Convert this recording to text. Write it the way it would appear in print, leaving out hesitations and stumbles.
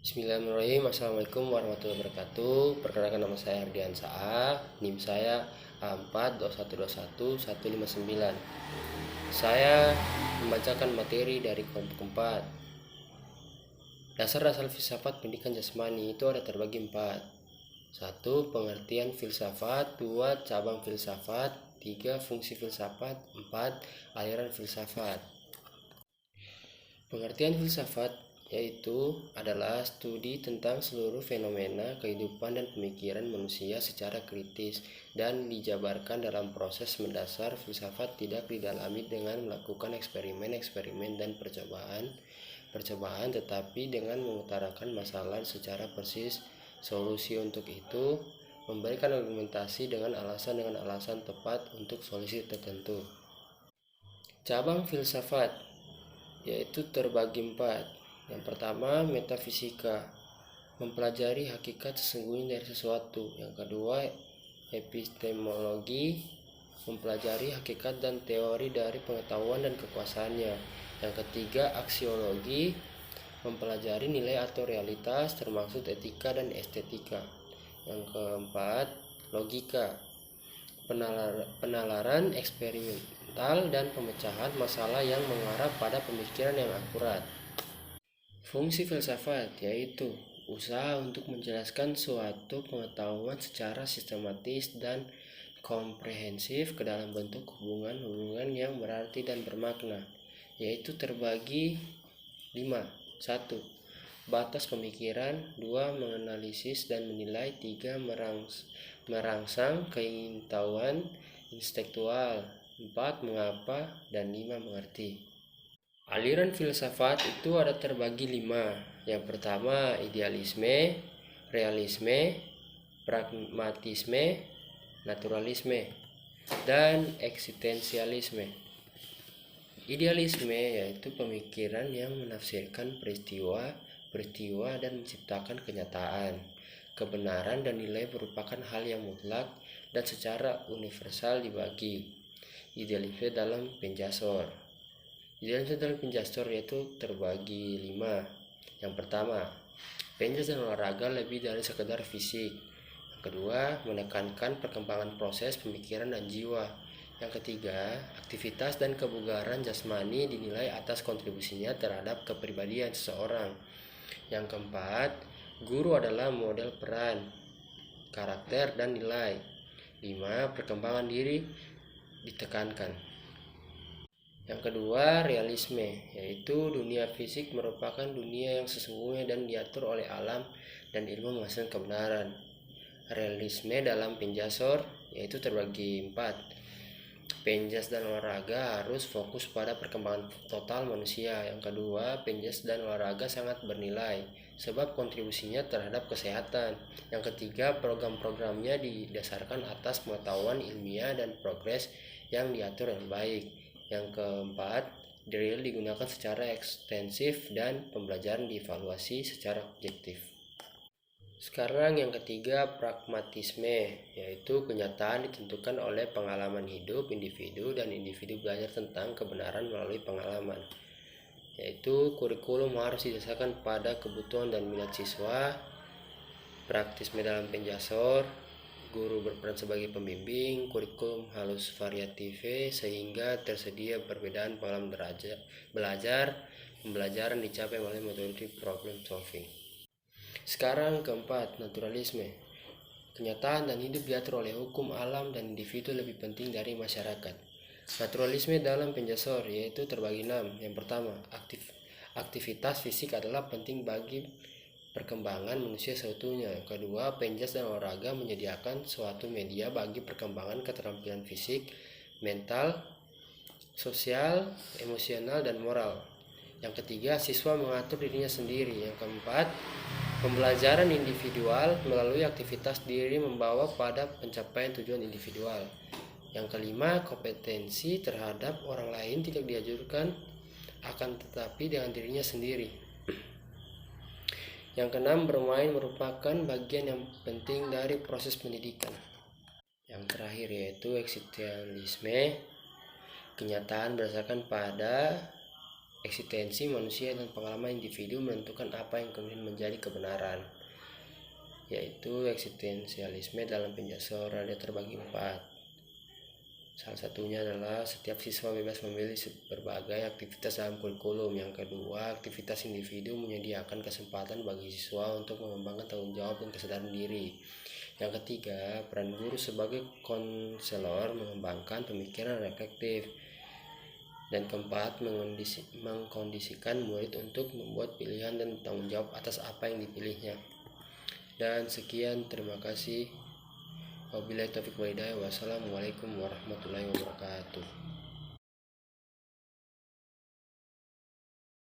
Bismillahirrahmanirrahim. Assalamualaikum warahmatullahi wabarakatuh. Perkenalkan, nama saya Ardian Saa. NIM saya A42121 159. Saya membacakan materi dari kelompok 4. Dasar-dasar filsafat pendidikan jasmani itu ada terbagi 4. 1. Pengertian filsafat. 2. Cabang filsafat. 3. Fungsi filsafat. 4. Aliran filsafat. Pengertian filsafat yaitu adalah studi tentang seluruh fenomena kehidupan dan pemikiran manusia secara kritis dan dijabarkan dalam proses mendasar. Filsafat tidak didalami dengan melakukan eksperimen dan percobaan, tetapi dengan mengutarakan masalah secara persis. Solusi untuk itu memberikan argumentasi dengan alasan tepat untuk solusi tertentu. Cabang filsafat yaitu terbagi 4. Yang pertama, metafisika, mempelajari hakikat sesungguhnya dari sesuatu. Yang kedua, epistemologi, mempelajari hakikat dan teori dari pengetahuan dan kekuasaannya. Yang ketiga, aksiologi, mempelajari nilai atau realitas termasuk etika dan estetika. Yang keempat, logika, penalaran eksperimental dan pemecahan masalah yang mengarah pada pemikiran yang akurat. Fungsi filsafat yaitu usaha untuk menjelaskan suatu pengetahuan secara sistematis dan komprehensif ke dalam bentuk hubungan-hubungan yang berarti dan bermakna, yaitu terbagi 5. 1. Batas pemikiran. 2. Menganalisis dan menilai. 3. Merangsang keingintahuan intelektual. 4. Mengapa. Dan 5. Mengerti. Aliran filsafat itu ada terbagi 5. Yang pertama, idealisme, realisme, pragmatisme, naturalisme, dan eksistensialisme. Idealisme yaitu pemikiran yang menafsirkan peristiwa dan menciptakan kenyataan. Kebenaran dan nilai merupakan hal yang mutlak dan secara universal dibagi. Idealisme dalam penjasor. Idealisme dalam penjasor yaitu terbagi 5. Yang pertama, penjas dan olahraga lebih dari sekedar fisik. Yang kedua, menekankan perkembangan proses pemikiran dan jiwa. Yang ketiga, aktivitas dan kebugaran jasmani dinilai atas kontribusinya terhadap kepribadian seseorang. Yang keempat, guru adalah model peran, karakter, dan nilai. 5. Perkembangan diri ditekankan. Yang kedua, realisme, yaitu dunia fisik merupakan dunia yang sesungguhnya dan diatur oleh alam dan ilmu menghasilkan kebenaran. Realisme dalam penjasor yaitu terbagi 4. Penjas dan olahraga harus fokus pada perkembangan total manusia. Yang kedua, penjas dan olahraga sangat bernilai sebab kontribusinya terhadap kesehatan. Yang ketiga, program-programnya didasarkan atas pengetahuan ilmiah dan progres yang diatur dengan baik. Yang keempat, drill digunakan secara ekstensif dan pembelajaran dievaluasi secara objektif. Sekarang yang ketiga, pragmatisme, yaitu kenyataan ditentukan oleh pengalaman hidup individu dan individu belajar tentang kebenaran melalui pengalaman, yaitu kurikulum harus didasarkan pada kebutuhan dan minat siswa. Praktisme dalam penjasor, guru berperan sebagai pembimbing. Kurikulum harus variatif sehingga tersedia perbedaan pengalaman belajar. Pembelajaran dicapai melalui metode problem solving. Sekarang keempat, naturalisme. Kenyataan dan hidup diatur oleh hukum alam dan individu lebih penting dari masyarakat. Naturalisme dalam penjasor yaitu terbagi 6. Yang pertama, aktivitas fisik adalah penting bagi perkembangan manusia seutuhnya. Yang kedua, penjas dan olahraga menyediakan suatu media bagi perkembangan keterampilan fisik, mental, sosial, emosional, dan moral. Yang ketiga, siswa mengatur dirinya sendiri. Yang keempat, pembelajaran individual melalui aktivitas diri membawa pada pencapaian tujuan individual. Yang kelima, kompetensi terhadap orang lain tidak diajarkan akan tetapi dengan dirinya sendiri. Yang keenam, bermain merupakan bagian yang penting dari proses pendidikan. Yang terakhir yaitu eksistensialisme, kenyataan berdasarkan pada eksistensi manusia dan pengalaman individu menentukan apa yang kemudian menjadi kebenaran, yaitu eksistensialisme dalam penjelasan Rada terbagi 4. Salah satunya adalah setiap siswa bebas memilih berbagai aktivitas dalam kurikulum. Yang kedua, aktivitas individu menyediakan kesempatan bagi siswa untuk mengembangkan tanggung jawab dan kesadaran diri. Yang ketiga, peran guru sebagai konselor mengembangkan pemikiran reflektif. Dan keempat, mengkondisikan murid untuk membuat pilihan dan tanggung jawab atas apa yang dipilihnya. Dan sekian, terima kasih. Wabillahi taufiq wal hidayah. Wassalamualaikum warahmatullahi wabarakatuh.